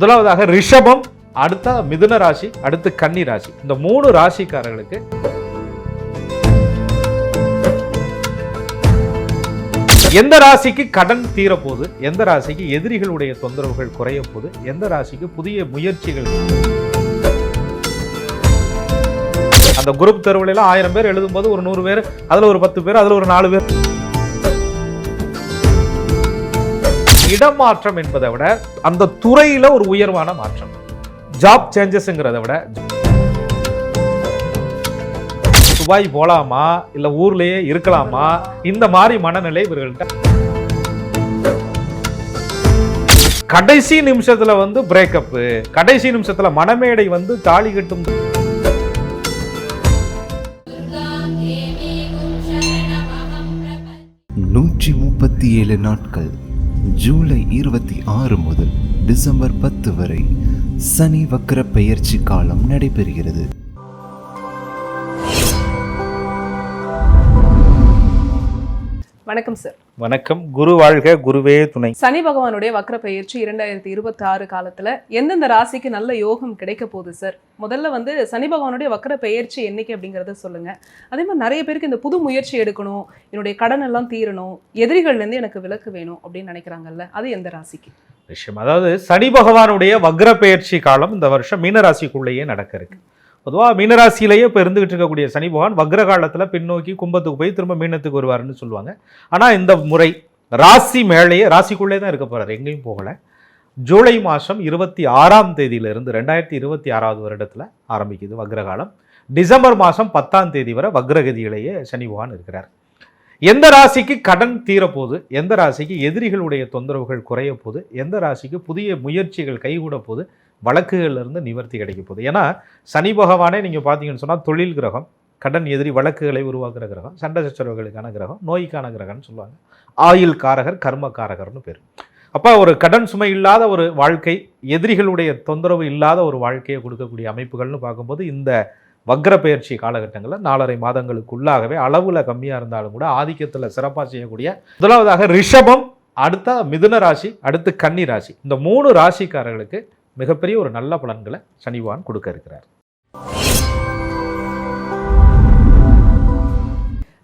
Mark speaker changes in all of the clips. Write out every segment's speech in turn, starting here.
Speaker 1: முதலாவதாக ரிஷபம், அடுத்த மிதுன ராசி, அடுத்து கன்னி ராசி. இந்த 3 ராசிக்காரர்களுக்கு எந்த ராசிக்கு கடன் தீரப்போகுது, எந்த ராசிக்கு எதிரிகளுடைய தொந்தரவுகள் குறைய போகுது, எந்த ராசிக்கு புதிய முயற்சிகள். அந்த குரூப் தேர்வுல 1000 பேர் எழுதும் போது ஒரு 100 பேர், அதுல ஒரு 10 பேர், அதுல ஒரு 4 பேர். இடமாற்றம் என்பதை விட அந்த துறையில ஒரு உயர்வான மாற்றம், ஜாப் சேஞ்சஸ்ங்கிறத விட துபாய் போலாமா இல்ல ஊர்லயே இருக்கலாமா, இந்த மாதிரி மனநிலை இவர்கள்ட்ட. கடைசி நிமிஷத்துல பிரேக்கப், கடைசி நிமிஷத்துல மனமேடை தாலி கட்டும்.
Speaker 2: நூற்றி 37 நாட்கள், ஜூலை 26 முதல் டிசம்பர் 10 வரை சனி வக்ர பெயர்ச்சி காலம் நடைபெறுகிறது.
Speaker 3: வணக்கம் சார்.
Speaker 1: வணக்கம். குரு வாழ்க, குருவே துணை.
Speaker 3: சனி பகவானுடைய வக்ர பெயர்ச்சி 2026 காலத்துல எந்தெந்த ராசிக்கு நல்ல யோகம் கிடைக்க போகுது சார்? முதல்ல சனி பகவானுடைய வக்ர பெயர்ச்சி என்னைக்கு அப்படிங்கறத சொல்லுங்க. அதே மாதிரி நிறைய பேருக்கு இந்த புது முயற்சி எடுக்கணும், என்னுடைய கடன் எல்லாம் தீரணும், எதிரிகள்ல இருந்து எனக்கு விலக்கு வேணும் அப்படின்னு நினைக்கிறாங்கல்ல, அது எந்த ராசிக்கு?
Speaker 1: விஷயம், அதாவது சனி பகவானுடைய வக்ர பெயர்ச்சி காலம் இந்த வருஷம் மீன ராசிக்குள்ளேயே நடக்க இருக்கு. பொதுவாக மீனராசியிலேயே இப்போ இருந்துகிட்டு இருக்கக்கூடிய சனி பகவான் வக்ர காலத்தில் பின்னோக்கி கும்பத்துக்கு போய் திரும்ப மீனத்துக்கு வருவாருன்னு சொல்லுவாங்க. ஆனால் இந்த முறை ராசி மேலேயே, ராசிக்குள்ளே தான் இருக்க போகிறார், எங்கேயும் போகலை. ஜூலை மாதம் 26ஆம் தேதியிலிருந்து 2026 வருடத்தில் ஆரம்பிக்குது வக்ரகாலம். டிசம்பர் மாதம் 10ஆம் தேதி வரை வக்ரகதியிலேயே சனி பகவான் இருக்கிறார். எந்த ராசிக்கு கடன் தீரப்போகுது, எந்த ராசிக்கு எதிரிகளுடைய தொந்தரவுகள் குறைய போகுது, எந்த ராசிக்கு புதிய முயற்சிகள் கைகூட போகுது, வழக்குகள்லேருந்து நிவர்த்தி கிடைக்க போகுது. ஏன்னா சனி பகவானே நீங்கள் பார்த்தீங்கன்னு சொன்னால் தொழில் கிரகம், கடன் எதிரி வழக்குகளை உருவாக்குற கிரகம், சண்டை சச்சரவுகளுக்கான கிரகம், நோய்க்கான கிரகம்னு சொல்லுவாங்க. ஆயுள் காரகர், கர்ம காரகர்னு பேர். அப்போ ஒரு கடன் சுமை இல்லாத ஒரு வாழ்க்கை, எதிரிகளுடைய தொந்தரவு இல்லாத ஒரு வாழ்க்கையை கொடுக்கக்கூடிய அமைப்புகள்னு பார்க்கும்போது இந்த வக்ர பெயர்ச்சி காலகட்டங்களில் 4.5 மாதங்களுக்குள்ளாகவே அளவில் கம்மியாக இருந்தாலும் கூட ஆதிக்கத்தில் சிறப்பாக செய்யக்கூடிய முதலாவதாக ரிஷபம், அடுத்த மிதுன ராசி, அடுத்து கன்னி ராசி. இந்த 3 ராசிக்காரர்களுக்கு மிகப்பெரிய ஒரு நல்ல பலன்களை சனி பகவான் கொடுக்க இருக்கிறார்.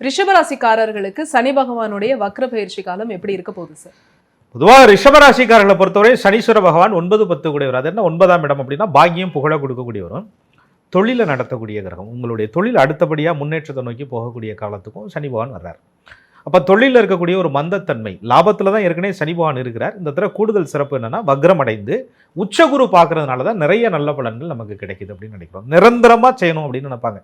Speaker 3: ரிஷபராசிக்காரர்களுக்கு சனி பகவானுடைய வக்ர பயிற்சி காலம் எப்படி இருக்க போகுது சார்?
Speaker 1: பொதுவாக ரிஷபராசிக்காரர்களை பொறுத்தவரை சனீஸ்வர பகவான் 9-10 கூடியவர். அது என்ன 9ஆம் இடம் அப்படின்னா பாக்கியம் புகழ கொடுக்கக்கூடியவரும், தொழிலை நடத்தக்கூடிய கிரகம். உங்களுடைய தொழில் அடுத்தபடியாக முன்னேற்றத்தை நோக்கி போகக்கூடிய காலத்துக்கும் சனி பகவான் வர்றார். அப்போ தொழிலில் இருக்கக்கூடிய ஒரு மந்தத்தன்மை, லாபத்தில் தான் ஏற்கனவே சனி பகவான் இருக்கிறார். இந்த தடவை கூடுதல் சிறப்பு என்னன்னா வக்ரம் அடைந்து உச்சகுரு பார்க்கறதுனால தான் நிறைய நல்ல பலன்கள் நமக்கு கிடைக்குது அப்படின்னு நினைக்கிறோம். நிரந்தரமாக செய்யணும் அப்படின்னு நினைப்பாங்க.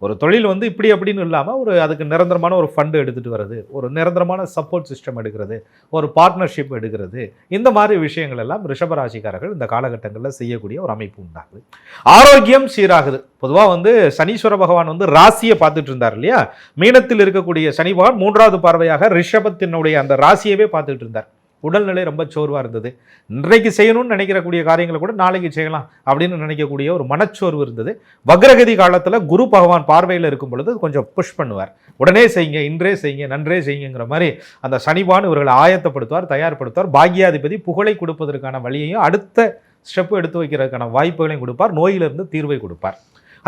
Speaker 1: ஒரு தொழில் இப்படி அப்படின்னு இல்லாமல் அதுக்கு நிரந்தரமான ஒரு ஃபண்டு எடுத்துகிட்டு வர்றது, ஒரு நிரந்தரமான சப்போர்ட் சிஸ்டம் எடுக்கிறது, ஒரு பார்ட்னர்ஷிப் எடுக்கிறது, இந்த மாதிரி விஷயங்கள் எல்லாம் ரிஷபராசிக்காரர்கள் இந்த காலகட்டங்களில் செய்யக்கூடிய ஒரு அமைப்பு உண்டாகுது. ஆரோக்கியம் சீராகுது. பொதுவாக சனீஸ்வர பகவான் ராசியை பார்த்துட்டு இருந்தார் இல்லையா, மீனத்தில் இருக்கக்கூடிய சனி பகவான் 3வது பார்வையாக ரிஷபத்தினுடைய அந்த ராசியவே பார்த்துட்டு இருந்தார். உடல்நிலை ரொம்ப சோர்வாக இருந்தது. இன்றைக்கு செய்யணும்னு நினைக்கிறக்கூடிய காரியங்களை கூட நாளைக்கு செய்யலாம் அப்படின்னு நினைக்கக்கூடிய ஒரு மனச்சோர்வு இருந்தது. வக்ரகதி காலத்தில் குரு பகவான் பார்வையில் இருக்கும் பொழுது கொஞ்சம் புஷ் பண்ணுவார். உடனே செய்யுங்க, இன்றே செய்யுங்க, நன்றே செய்யுங்கிற மாதிரி அந்த சனிபான் இவர்களை ஆயத்தப்படுத்துவார், தயார்படுத்துவார். பாக்யாதிபதி புகழை கொடுப்பதற்கான வழியையும் அடுத்த ஸ்டெப்பு எடுத்து வைக்கிறதுக்கான வாய்ப்புகளையும் கொடுப்பார், நோயிலிருந்து தீர்வை கொடுப்பார்.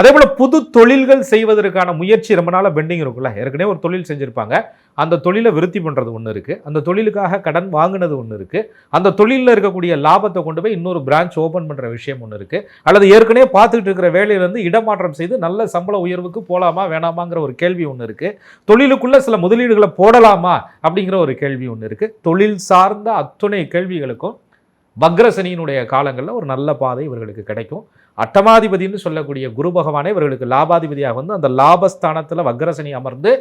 Speaker 1: அதே போல் புது தொழில்கள் செய்வதற்கான முயற்சி ரொம்ப நாளாக பெண்டிங் இருக்குல்ல, ஏற்கனவே ஒரு தொழில் செஞ்சுருப்பாங்க, அந்த தொழிலை விருத்தி பண்ணுறது ஒன்று இருக்குது, அந்த தொழிலுக்காக கடன் வாங்கினது ஒன்று இருக்குது, அந்த தொழிலில் இருக்கக்கூடிய லாபத்தை கொண்டு போய் இன்னொரு பிரான்ச் ஓப்பன் பண்ணுற விஷயம் ஒன்று இருக்குது, அல்லது ஏற்கனவே பார்த்துக்கிட்டு இருக்கிற வேலையிலேருந்து இடமாற்றம் செய்து நல்ல சம்பள உயர்வுக்கு போகலாமா வேணாமாங்கிற ஒரு கேள்வி ஒன்று இருக்குது, தொழிலுக்குள்ளே சில முதலீடுகளை போடலாமா அப்படிங்கிற ஒரு கேள்வி ஒன்று இருக்குது. தொழில் சார்ந்த அத்துணை கேள்விகளுக்கும் வக்ரசனியினுடைய காலங்களில் ஒரு நல்ல பாதை இவர்களுக்கு கிடைக்கும். அட்டமாதிபதினு சொல்லக்கூடிய குரு பகவானே இவர்களுக்கு லாபாதிபதியாக அந்த லாபஸ்தானத்தில் வக்ரசனி அமர்ந்து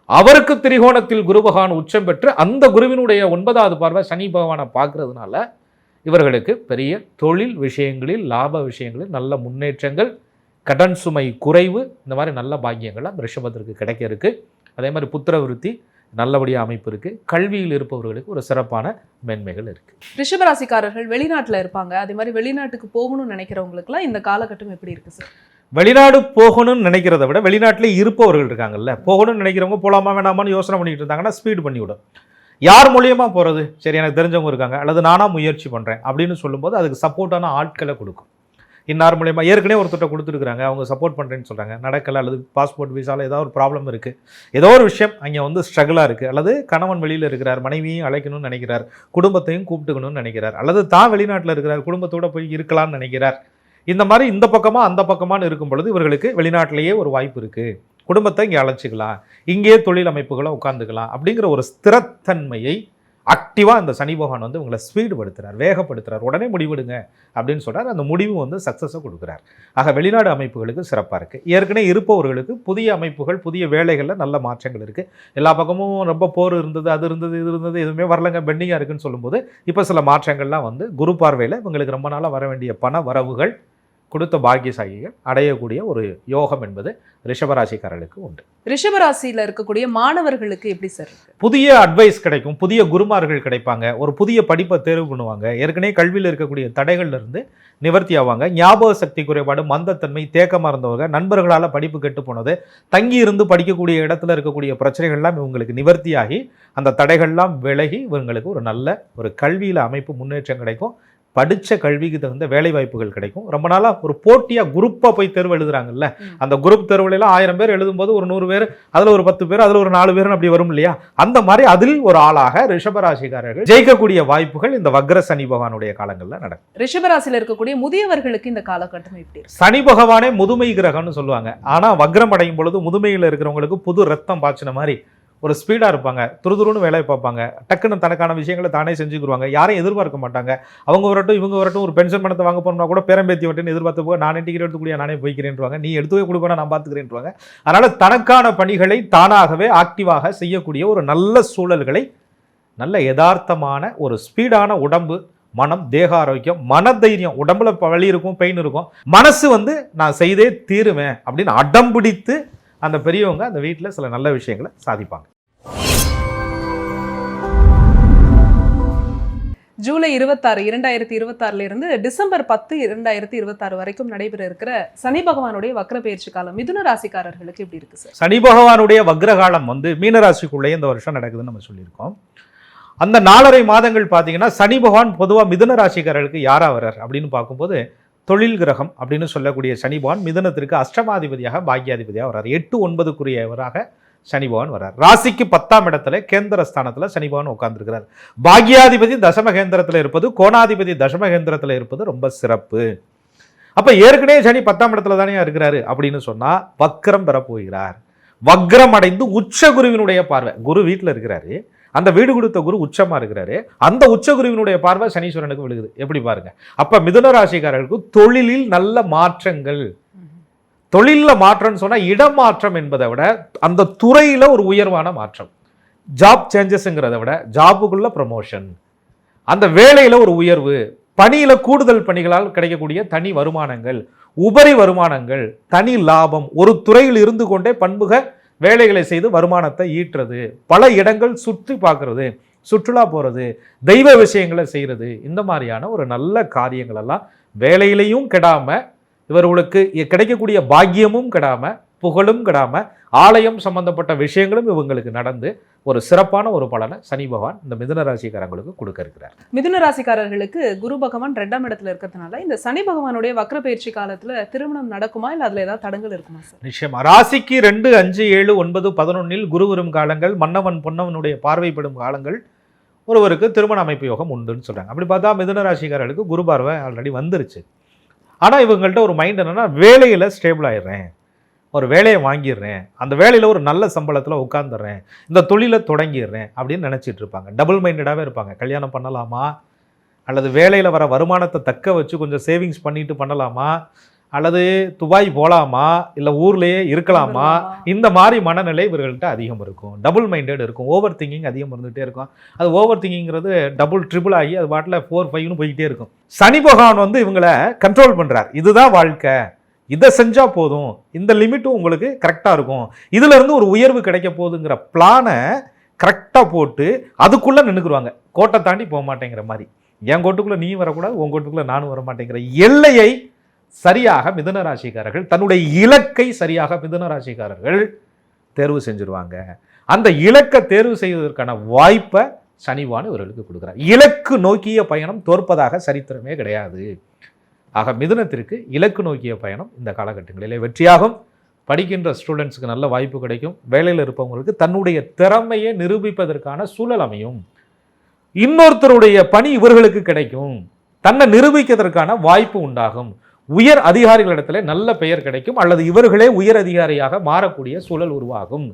Speaker 1: அவருக்கு திரிகோணத்தில் குரு பகவான் உச்சம் பெற்று அந்த குருவினுடைய 9வது பார்வை சனி பகவானை பார்க்கறதுனால இவர்களுக்கு பெரிய தொழில் விஷயங்களில், லாப விஷயங்களில் நல்ல முன்னேற்றங்கள், கடன் சுமை குறைவு, இந்த மாதிரி நல்ல பாக்கியங்கள்லாம் ரிஷபத்திற்கு கிடைக்க இருக்கு. அதே மாதிரி புத்திர விருத்தி நல்லபடியாக அமைப்பு இருக்குது. கல்வியில் இருப்பவர்களுக்கு ஒரு சிறப்பான மேன்மைகள் இருக்குது.
Speaker 3: ரிஷபராசிக்காரர்கள் வெளிநாட்டில் இருப்பாங்க, அதே மாதிரி வெளிநாட்டுக்கு போகணும்னு நினைக்கிறவங்களுக்குலாம் இந்த காலகட்டம் எப்படி இருக்குது சார்?
Speaker 1: வெளிநாடு போகணும்னு நினைக்கிறத விட வெளிநாட்டிலே இருப்பவர்கள் இருக்காங்கல்ல, போகணும்னு நினைக்கிறவங்க போகலாமா வேணாமான்னு யோசனை பண்ணிக்கிட்டு இருந்தாங்கன்னா ஸ்பீடு பண்ணிவிடும். யார் மூலியமா போகிறது, சரி எனக்கு தெரிஞ்சவங்க இருக்காங்க அல்லது நானாக முயற்சி பண்ணுறேன் அப்படின்னு சொல்லும்போது அதுக்கு சப்போர்ட்டான ஆட்களை கொடுக்கும். இன்னார் மூலியமா ஏற்கனவே ஒருத்தட்ட கொடுத்துருக்குறாங்க, அவங்க சப்போர்ட் பண்ணுறேன்னு சொல்கிறாங்க, நடக்கலை, அல்லது பாஸ்போர்ட் விசாவில் ஏதாவது ஒரு ப்ராப்ளம் இருக்குது, ஏதோ ஒரு விஷயம் அங்கே வந்து ஸ்ட்ரகிளாக இருக்குது, அல்லது கணவன் வெளியில் இருக்கிறார், மனைவியும் அழைக்கணும்னு நினைக்கிறார், குடும்பத்தையும் கூப்பிட்டுக்கணும்னு நினைக்கிறார், அல்லது தான் வெளிநாட்டில் இருக்கிறார், குடும்பத்தோடு போய் இருக்கலாம்னு நினைக்கிறார். இந்த மாதிரி இந்த பக்கமாக அந்த பக்கமானு இருக்கும் பொழுது இவர்களுக்கு வெளிநாட்டிலேயே ஒரு வாய்ப்பு இருக்குது, குடும்பத்தை இங்கே அழைச்சிக்கலாம், இங்கேயே தொழில் அமைப்புகளை உட்காந்துக்கலாம் அப்படிங்கிற ஒரு ஸ்திரத்தன்மையை ஆக்டிவாக இந்த சனி பகவான் வந்து உங்களை ஸ்பீடுபடுத்துகிறார், வேகப்படுத்துகிறார். உடனே முடிவெடுங்க அப்படின்னு சொல்கிறார். அந்த முடிவு வந்து சக்ஸஸை கொடுக்குறார். ஆக வெளிநாடு அமைப்புகளுக்கு சிறப்பாக இருக்குது. ஏற்கனவே இருப்பவர்களுக்கு புதிய அமைப்புகள், புதிய வேலைகளில் நல்ல மாற்றங்கள் இருக்குது. எல்லா பக்கமும் ரொம்ப போர் இருந்தது, அது இருந்தது, இது இருந்தது, எதுவுமே வரலங்க, பெண்டிங்காக இருக்குன்னு சொல்லும்போது இப்போ சில மாற்றங்கள்லாம் வந்து குரு பார்வையில் இவங்களுக்கு ரொம்ப நாளாக வர வேண்டிய பண வரவுகள், கொடுத்த பாக்கியசாலிகள் அடையக்கூடிய ஒரு யோகம் என்பது ரிஷபராசிக்காரர்களுக்கு உண்டு.
Speaker 3: ரிஷபராசியில் இருக்கக்கூடிய மாணவர்களுக்கு எப்படி சார் இருக்கு?
Speaker 1: புதிய அட்வைஸ் கிடைக்கும், புதிய குருமார்கள் கிடைப்பாங்க, ஒரு புதிய படிப்பை தேர்வு பண்ணுவாங்க, ஏற்கனவே கல்வியில் இருக்கக்கூடிய தடைகள்ல இருந்து நிவர்த்தி ஆவாங்க. ஞாபக சக்தி குறைபாடு, மந்தத்தன்மை, தேக்கமாக இருந்தவங்க, நண்பர்களால் படிப்பு கெட்டு போனது, தங்கி இருந்து படிக்கக்கூடிய இடத்துல இருக்கக்கூடிய பிரச்சனைகள்லாம் இவங்களுக்கு நிவர்த்தியாகி அந்த தடைகள்லாம் விலகி இவங்களுக்கு ஒரு நல்ல ஒரு கல்வியில் அமைப்பு முன்னேற்றம் கிடைக்கும். படித்த கல்விக்கு தகுந்த வேலை வாய்ப்புகள் கிடைக்கும். ரொம்ப நாளாக ஒரு போட்டியாக குரூப்பாக போய் தேர்வு எழுதுறாங்கல்ல, அந்த குரூப் தேர்வுலாம் 1000 பேர் எழுதும்போது ஒரு 100 பேர், அதில் ஒரு 10 பேர், அதில் ஒரு 4 பேர் அப்படி வரும் இல்லையா, அந்த மாதிரி அதில் ஒரு ஆளாக ரிஷபராசிக்காரர்கள் ஜெயிக்கக்கூடிய வாய்ப்புகள் இந்த வக்ர சனி பகவானுடைய காலங்களில் நடக்கும்.
Speaker 3: ரிஷபராசியில் இருக்கக்கூடிய முதியவர்களுக்கு இந்த காலகட்டம் எப்படி இருக்கு?
Speaker 1: சனி பகவானே முதுமை கிரகம்னு சொல்லுவாங்க. ஆனால் வக்ரம் அடையும் பொழுது முதுமையில் இருக்கிறவங்களுக்கு புது ரத்தம் பாய்ச்சின மாதிரி ஒரு ஸ்பீடாக இருப்பாங்க, துருதுருன்னு வேலையை பார்ப்பாங்க, டக்குன்னு தனக்கான விஷயங்களை தானே செஞ்சுக்குருவாங்க, யாரையும் எதிர்பார்க்க மாட்டாங்க. அவங்க வரட்டும் இவங்க வரட்டும், ஒரு பென்ஷன் பணத்தை வாங்க போனோம்னா கூட பேரம்பேத்தி வரட்டுன்னு எதிர்பார்த்து போக, நானே டிக்கெட் எடுத்துக்கூடிய நானே போய்க்கிறேன்றாங்க, நீ எடுத்துவே கொடுக்கணும் நான் பார்த்துக்கிறேன்றாங்க. அதனால் தனக்கான பணிகளை தானாகவே ஆக்டிவாக செய்யக்கூடிய ஒரு நல்ல சூழல்களை, நல்ல யதார்த்தமான ஒரு ஸ்பீடான உடம்பு, மனம், தேக ஆரோக்கியம், மனதைரியம், உடம்புல வலி இருக்கும், பெயின் இருக்கும், மனசு வந்து நான் செய்தே தீருவேன் அப்படின்னு அடம்பிடித்து அந்த பெரியவங்க அந்த வீட்டில் சில நல்ல விஷயங்களை சாதிப்பாங்க.
Speaker 3: ஜூலை 26, 2026 இருந்து டிசம்பர் 10, 2026 வரைக்கும் நடைபெற இருக்கிற சனி பகவானுடைய வக்ர பயிற்சி காலம் மிதுன ராசிக்காரர்களுக்கு எப்படி இருக்கு சார்?
Speaker 1: சனி பகவானுடைய வக்ர காலம் வந்து மீனராசிக்குள்ளே இந்த வருஷம் நடக்குதுன்னு நம்ம சொல்லியிருக்கோம். அந்த 4.5 மாதங்கள் பார்த்தீங்கன்னா சனி பகவான் பொதுவாக மிதுன ராசிக்காரர்களுக்கு யாரா வர்றார் அப்படின்னு பார்க்கும்போது தொழில் கிரகம் அப்படின்னு சொல்லக்கூடிய சனி பகவான் மிதுனத்திற்கு அஷ்டமாதிபதியாக பாக்கியாதிபதியாக வர்றார். 8, 9க்குரியவராக சனி பகவான் வர்றார். ராசிக்கு 10ஆம் இடத்துல கேந்திர ஸ்தானத்தில் சனி பகவான் உட்கார்ந்துருக்கிறார். பாக்கியாதிபதி தசமகேந்திரத்தில் இருப்பது, கோணாதிபதி தசமகேந்திரத்தில் இருப்பது ரொம்ப சிறப்பு. அப்ப ஏற்கனவே சனி 10ஆம் இடத்துல தானே இருக்கிறாரு அப்படின்னு சொன்னா வக்ரம் பெற போகிறார். வக்ரம் அடைந்து உச்ச குருவினுடைய பார்வை, குரு வீட்டில் இருக்கிறாரு, அந்த வீடு கொடுத்த குரு உச்சமா இருக்கிறாரு, அந்த உச்ச குருவினுடைய பார்வை சனீஸ்வரனுக்கு விழுகுது. எப்படி பாருங்க. அப்ப மிதுன ராசிக்காரர்களுக்கு தொழிலில் நல்ல மாற்றங்கள், தொழிலில் மாற்றம்னு சொன்னா இடமாற்றம் என்பதை விட அந்த துறையில ஒரு உயர்வான மாற்றம், ஜாப் சேஞ்சஸ்ங்கிறத விட ஜாபுக்குள்ள ப்ரமோஷன், அந்த வேலையில ஒரு உயர்வு, பணியில கூடுதல் பணிகளால் கிடைக்கக்கூடிய தனி வருமானங்கள், உபரி வருமானங்கள், தனி லாபம், ஒரு துறையில் இருந்து கொண்டே பன்முக வேலைகளை செய்து வருமானத்தை ஈட்டுறது, பல இடங்கள் சுற்றி பார்க்கறது, சுற்றுலா போகிறது, தெய்வ விஷயங்களை செய்கிறது, இந்த மாதிரியான ஒரு நல்ல காரியங்கள் எல்லாம் வேலையிலையும் கெடாம, இவர்களுக்கு கிடைக்கக்கூடிய பாக்கியமும் கெடாம, புகழும் கெடாம, ஆலயம் சம்பந்தப்பட்ட விஷயங்களும் இவங்களுக்கு நடந்து ஒரு சிறப்பான ஒரு பலனை சனி பகவான் இந்த மிதுன ராசிக்காரங்களுக்கு கொடுக்க இருக்கிறார்.
Speaker 3: மிதுன ராசிக்காரர்களுக்கு குரு பகவான் 2ஆம் இடத்துல இருக்கிறதுனால இந்த சனி பகவானுடைய வக்ர பயிற்சி காலத்துல திருமணம் நடக்குமா, இல்ல அதுல ஏதாவது தடங்கள் இருக்குமா சார்?
Speaker 1: நிச்சயமா. ராசிக்கு 2, 5, 7, 9, 11 குரு வரும் காலங்கள், மன்னவன் பொன்னவனுடைய பார்வைப்படும் காலங்கள் ஒருவருக்கு திருமண அமைப்பு யோகம் உண்டுன்னு சொல்றாங்க. அப்படி பார்த்தா மிதுன ராசிக்காரர்களுக்கு குரு பார்வை ஆல்ரெடி வந்துருச்சு. ஆனா இவங்கள்ட்ட ஒரு மைண்ட் என்னன்னா, வேலையில ஸ்டேபிள் ஆயிடுறேன், ஒரு வேலையை வாங்கிடுறேன், அந்த வேலையில் ஒரு நல்ல சம்பளத்தில் உட்காந்துடுறேன், இந்த தொழிலை தொடங்கிடுறேன் அப்படின்னு நினச்சிட்டு இருப்பாங்க. டபுள் மைண்டடாகவே இருப்பாங்க. கல்யாணம் பண்ணலாமா, அல்லது வேலையில் வர வருமானத்தை தக்க வச்சு கொஞ்சம் சேவிங்ஸ் பண்ணிட்டு பண்ணலாமா, அல்லது துபாய் போகலாமா, இல்லை ஊர்லேயே இருக்கலாமா, இந்த மாதிரி மனநிலை இவர்கள்ட்ட அதிகம் இருக்கும். டபுள் மைண்டட் இருக்கும், ஓவர் திங்கிங் அதிகம் இருந்துகிட்டே இருக்கும். அது ஓவர் திங்கிங்கிறது டபுள் ட்ரிபிள் ஆகி அது பாட்டில் 4, 5ன்னு போய்கிட்டே இருக்கும். சனி பகவான் வந்து இவங்களை கண்ட்ரோல் பண்ணுறார். இதுதான் வாழ்க்கை, இதை செஞ்சால் போதும், இந்த லிமிட்டும் உங்களுக்கு கரெக்டாக இருக்கும், இதுல இருந்து ஒரு உயர்வு கிடைக்க போகுதுங்கிற பிளானை கரெக்டாக போட்டு அதுக்குள்ளே நின்றுக்குருவாங்க. கோட்டை தாண்டி போக மாட்டேங்கிற மாதிரி, என் கோட்டுக்குள்ளே நீ வரக்கூடாது, உன் கோட்டுக்குள்ளே நானும் வர மாட்டேங்கிற எல்லையை சரியாக மிதுன ராசிக்காரர்கள், தன்னுடைய இலக்கை சரியாக மிதுன ராசிக்காரர்கள் தேர்வு செஞ்சிருவாங்க. அந்த இலக்கை தேர்வு செய்வதற்கான வாய்ப்பை சனிவான் இவர்களுக்கு கொடுக்குறார். இலக்கு நோக்கிய பயணம் தோற்பதாக சரித்திரமே கிடையாது. ஆக மிதுனத்திற்கு இலக்கு நோக்கிய பயணம் இந்த காலகட்டங்களிலே வெற்றியாகும். படிக்கின்ற ஸ்டூடெண்ட்ஸுக்கு நல்ல வாய்ப்பு கிடைக்கும். வேலையில் இருப்பவங்களுக்கு தன்னுடைய திறமையை நிரூபிப்பதற்கான சூழல் அமையும். இன்னொருத்தருடைய பணி இவர்களுக்கு கிடைக்கும். தன்னை நிரூபிக்கிறதற்கான வாய்ப்பு உண்டாகும். உயர் அதிகாரிகளிடத்துல நல்ல பெயர் கிடைக்கும், அல்லது இவர்களே உயர் அதிகாரியாக மாறக்கூடிய சூழல் உருவாகும்.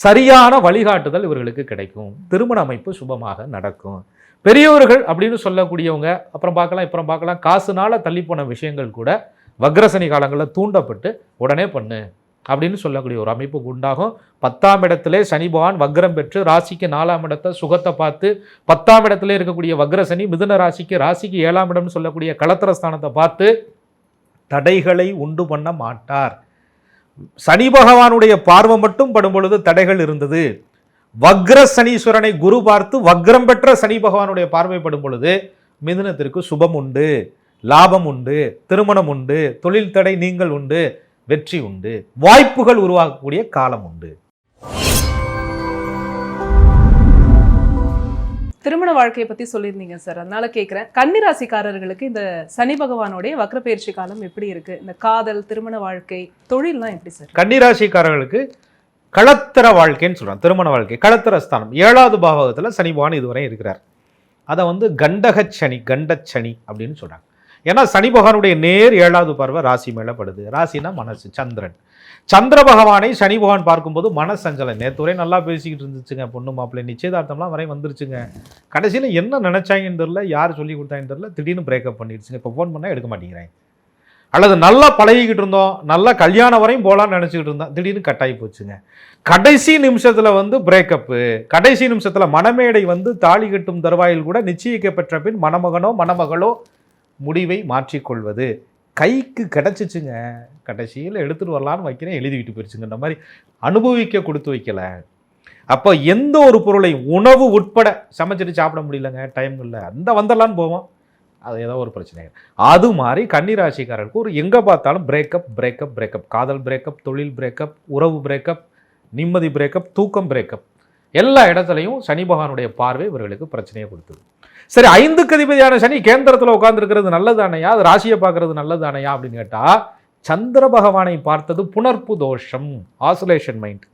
Speaker 1: சரியான வழிகாட்டுதல் இவர்களுக்கு கிடைக்கும். திருமண அமைப்பு சுபமாக நடக்கும். பெரியவர்கள் அப்படின்னு சொல்லக்கூடியவங்க அப்புறம் பார்க்கலாம் காசுனால தள்ளி போன விஷயங்கள் கூட வக்ரசனி காலங்களில் தூண்டப்பட்டு உடனே பண்ணு அப்படின்னு சொல்லக்கூடிய ஒரு அமைப்புக்கு உண்டாகும். 10ஆம் இடத்திலே சனி பகவான் வக்ரம் பெற்று ராசிக்கு 4ஆம் இடத்தை சுகத்தை பார்த்து 10ஆம் இடத்திலே இருக்கக்கூடிய வக்ரசனி மிதுன ராசிக்கு 7ஆம் இடம்னு சொல்லக்கூடிய களத்திரஸ்தானத்தை பார்த்து தடைகளை உண்டு பண்ண மாட்டார். சனி பகவானுடைய பார்வை மட்டும் படும் பொழுது தடைகள் இருந்தது. வக்ர சனீஸ்வரனை குரு பார்த்து வக்ரம் பெற்ற சனி பகவானுடைய பார்வைப்படும் பொழுது மிதுனத்திற்கு சுபம் உண்டு, லாபம் உண்டு, திருமணம் உண்டு, தொழில் தடை நீங்கள் உண்டு, வெற்றி உண்டு, வாய்ப்புகள் உருவாக்கக்கூடிய காலம் உண்டு.
Speaker 3: திருமண வாழ்க்கையை பத்தி சொல்லியிருந்தீங்க சார், அதனால கேட்கிறேன். கன்னிராசிக்காரர்களுக்கு இந்த சனி பகவானுடைய வக்ரப்பெயர்ச்சி காலம் எப்படி இருக்கு? இந்த காதல், திருமண வாழ்க்கை, தொழில்லாம் எப்படி சார்?
Speaker 1: கன்னிராசிக்காரர்களுக்கு களத்திர வாழ்க்கைன்னு சொல்றாங்க. திருமண வாழ்க்கை களத்திர ஸ்தானம் 7வது பாவகத்துல சனி பகவான் இதுவரை இருக்கிறார். அதை கண்டகச்சனி, கண்டச்சனி அப்படின்னு சொல்றாங்க. ஏன்னா சனி பகவானுடைய நேர் 7வது பார்வை ராசி மேல படுது. ராசினா மனசு, சந்திரன். சந்திர பகவானை சனி பகவான் பார்க்கும்போது மனசஞ்சலம். நேற்று வரை நல்லா பேசிக்கிட்டு இருந்துச்சுங்க, பொண்ணு மாப்பிள்ளை நிச்சயதார்த்தம்லாம் வரை வந்துருச்சுங்க. கடைசியில் என்ன நினைச்சாங்கன்னு தெரியல, யார் சொல்லி கொடுத்தாங்கன்னு தெரியல, திடீர்னு பிரேக்கப் பண்ணிடுச்சுங்க. இப்போ ஃபோன் பண்ணால் எடுக்க மாட்டேங்கிறேன். அல்லது நல்லா பழகிக்கிட்டு இருந்தோம், நல்லா கல்யாணம் வரையும் போகலான்னு நினச்சிக்கிட்டு இருந்தோம், திடீர்னு கட்டாயி போச்சுங்க. கடைசி நிமிஷத்தில் பிரேக்கப்பு. கடைசி நிமிஷத்தில் மணமேடை தாலி கட்டும் தருவாயில் கூட நிச்சயிக்கப்பெற்ற பின் மணமகனோ மணமகளோ முடிவை மாற்றிக்கொள்வது. கைக்கு கிடச்சிச்சுங்க, கடைசியில் எடுத்துகிட்டு வரலான்னு வைக்கிறேன், எழுதிக்கிட்டு போயிடுச்சுங்க. இந்த மாதிரி அனுபவிக்க கொடுத்து வைக்கல. அப்போ எந்த ஒரு பொருளை உணவு உட்பட சமைச்சிட்டு சாப்பிட முடியலங்க, டைம் இல்லை, அந்த வந்துடலான்னு போவோம், அது ஏதோ ஒரு பிரச்சனை. அது மாதிரி கன்னிராசிக்காரருக்கு ஒரு எங்கே பார்த்தாலும் பிரேக்கப் பிரேக்கப் பிரேக்கப். காதல் பிரேக்கப், தொழில் பிரேக்கப், உறவு பிரேக்கப், நிம்மதி பிரேக்கப், தூக்கம் பிரேக்கப். எல்லா இடத்துலையும் சனி பகவானுடைய பார்வை இவர்களுக்கு பிரச்சனையை கொடுத்தது. சரி, 5க்கு அதிபதியான சனி கேந்திரத்தில் உட்கார்ந்துருக்கிறது நல்லதானையா, அது ராசியை பார்க்கறது நல்லதானையா அப்படின்னு கேட்டால், சந்திர பகவானை பார்த்தது புணர்ப்பு தோஷம், ஆசோலேஷன் மைண்ட்.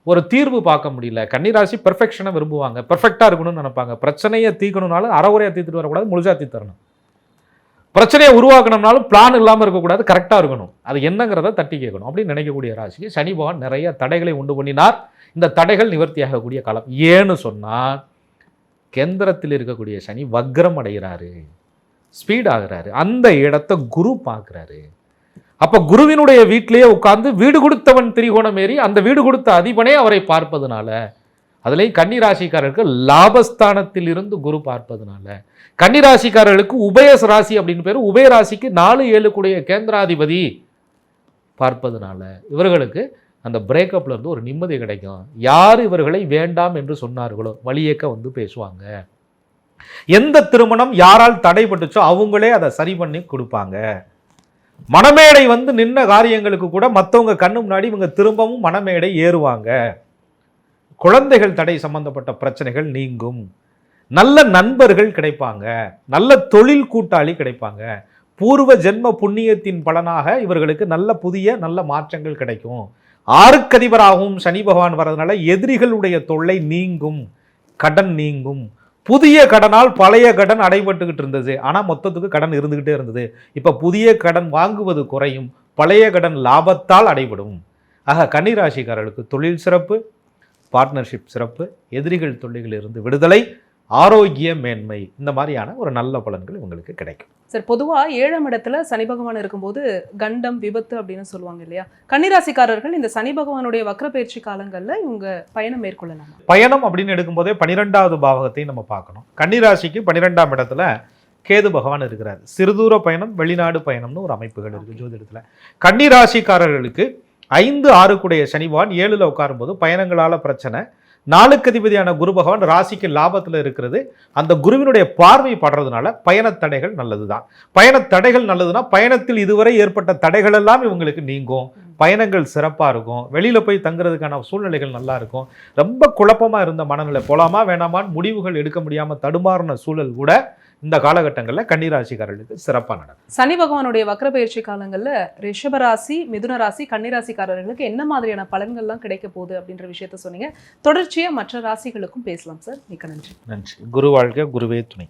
Speaker 1: ஒரு தீர்வு பார்க்க முடியல. கன்னிராசி பெர்ஃபெக்ஷனை விரும்புவாங்க, பெர்ஃபெக்டாக இருக்கணும்னு நினைப்பாங்க. பிரச்சனையை தீர்க்கணும்னாலும் அறவுரையாக தீர்த்துட்டு வரக்கூடாது, முழுசாக தீர்த்தரணும். பிரச்சனையை உருவாக்கணும்னாலும் பிளான் இல்லாமல் இருக்கக்கூடாது, கரெக்டாக இருக்கணும். அது என்னங்கிறத தட்டி கேட்கணும் அப்படின்னு நினைக்கக்கூடிய ராசிக்கு சனி பகவான் நிறைய தடைகளை உண்டு பண்ணினார். இந்த தடைகள் நிவர்த்தியாகக்கூடிய காலம். ஏன்னு சொன்னால், கேந்திரத்தில் இருக்கக்கூடிய சனி வக்ரம் அடைகிறாரு, ஸ்பீட் ஆகிறாரு. அந்த இடத்தை குரு பார்க்குறாரு. அப்போ குருவினுடைய வீட்டிலேயே உட்கார்ந்து வீடு கொடுத்தவன் திரிகோணம் ஏறி அந்த வீடு கொடுத்த அதிபனே அவரை பார்ப்பதுனால, அதுலேயும் கன்னிராசிக்காரருக்கு லாபஸ்தானத்தில் இருந்து குரு பார்ப்பதுனால, கன்னிராசிக்காரர்களுக்கு உபய ராசி அப்படின்னு பேர், உபய ராசிக்கு 4, 7 கூடிய கேந்திராதிபதி பார்ப்பதுனால இவர்களுக்கு அந்த பிரேக்கப்ல இருந்து ஒரு நிம்மதி கிடைக்கும். யார் இவர்களை வேண்டாம் என்று சொன்னார்களோ வழியேக்க பேசுவாங்க. எந்த திருமணம் யாரால் தடைப்பட்டுச்சோ அவங்களே அதை சரி பண்ணி கொடுப்பாங்க. மணமேடை நின்ன காரியங்களுக்கு கூட மற்றவங்க கண்ணு முன்னாடி இவங்க திரும்பவும் மணமேடை ஏறுவாங்க. குழந்தைகள் தடை சம்பந்தப்பட்ட பிரச்சனைகள் நீங்கும். நல்ல நண்பர்கள் கிடைப்பாங்க, நல்ல தொழில் கூட்டாளி கிடைப்பாங்க. பூர்வ ஜென்ம புண்ணியத்தின் பலனாக இவர்களுக்கு நல்ல மாற்றங்கள் கிடைக்கும். 6க்கு அதிபராகவும் சனி பகவான் வர்றதுனால எதிரிகளுடைய தொல்லை நீங்கும், கடன் நீங்கும். புதிய கடனால் பழைய கடன் அடைபட்டுக்கிட்டு இருந்தது, ஆனால் மொத்தத்துக்கு கடன் இருந்துகிட்டே இருந்தது. இப்போ புதிய கடன் வாங்குவது குறையும், பழைய கடன் லாபத்தால் அடைபடும். ஆக கன்னிராசிக்காரர்களுக்கு தொழில் சிறப்பு, பார்ட்னர்ஷிப் சிறப்பு, எதிரிகள் தொல்லைகள் இருந்து விடுதலை, ஆரோக்கிய மேன்மை, இந்த மாதிரியான ஒரு நல்ல பலன்கள் உங்களுக்கு கிடைக்கும்.
Speaker 3: சார், பொதுவாக 7ஆம் இடத்துல சனி பகவான் இருக்கும்போது கண்டம், விபத்து அப்படின்னு சொல்லுவாங்க இல்லையா? கன்னிராசிக்காரர்கள் இந்த சனி பகவானுடைய வக்ரப்பெயர்ச்சி காலங்களில் இவங்க பயணம் மேற்கொள்ளலாம்.
Speaker 1: பயணம் அப்படின்னு எடுக்கும்போதே 12வது பாவகத்தை நம்ம பார்க்கணும். கன்னிராசிக்கு 12ஆம் இடத்துல கேது பகவான் இருக்கிறார். சிறுதூர பயணம், வெளிநாடு பயணம்னு ஒரு அமைப்புகள் இருக்கு ஜோதிடத்தில். கன்னிராசிக்காரர்களுக்கு 5, 6 கூடிய சனி பகவான் 7ல் உட்காரும்போது பயணங்களால பிரச்சனை. 4க்கு அதிபதியான குரு பகவான் ராசிக்கு லாபத்தில் இருக்கிறது. அந்த குருவினுடைய பார்வை படுறதுனால பயணத்தடைகள் நல்லதுதான். பயணத்தடைகள் நல்லதுன்னா பயணத்தில் இதுவரை ஏற்பட்ட தடைகள் எல்லாம் இவங்களுக்கு நீங்கும். பயணங்கள் சிறப்பாக இருக்கும், வெளியில் போய் தங்குறதுக்கான சூழ்நிலைகள் நல்லா இருக்கும். ரொம்ப குழப்பமாக இருந்த மனநிலை, போலாமா வேணாமான்னு முடிவுகள் எடுக்க முடியாமல் தடுமாறின சூழல் கூட இந்த காலகட்டங்களில் கன்னிராசிக்காரர்களுக்கு சிறப்பாக நடக்கும்.
Speaker 3: சனி பகவானுடைய வக்ர பயிற்சி காலங்கள்ல ரிஷபராசி, மிதுன ராசி, கன்னிராசிக்காரர்களுக்கு என்ன மாதிரியான பலன்கள்லாம் கிடைக்க போகுது அப்படின்ற விஷயத்த சொன்னீங்க. தொடர்ச்சியா மற்ற ராசிகளுக்கும் பேசலாம் சார். மிக்க நன்றி.
Speaker 1: நன்றி. குரு வாழ்க, குருவே துணை.